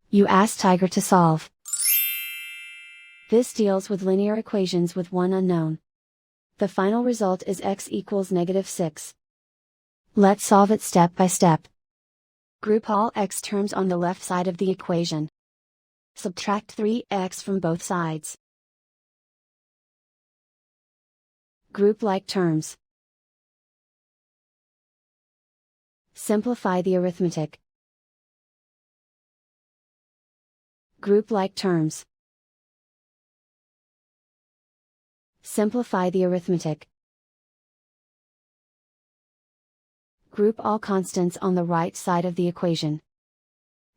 You ask Tiger to solve. This deals with linear equations with one unknown. The final result is x equals -6. Let's solve it step by step. Group all x terms on the left side of the equation. Subtract 3x from both sides. Group like terms. Simplify the arithmetic. Group like terms. Simplify the arithmetic. Group all constants on the right side of the equation.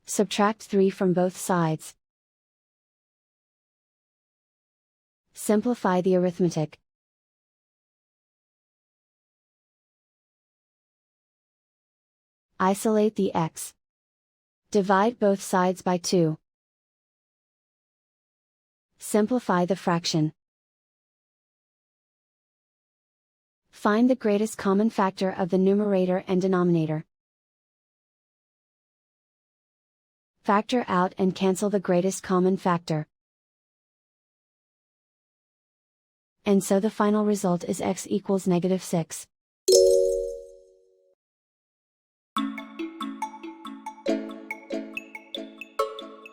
Subtract 3 from both sides. Simplify the arithmetic. Isolate the x. Divide both sides by 2. Simplify the fraction. Find the greatest common factor of the numerator and denominator. Factor out and cancel the greatest common factor. And so the final result is x equals -6.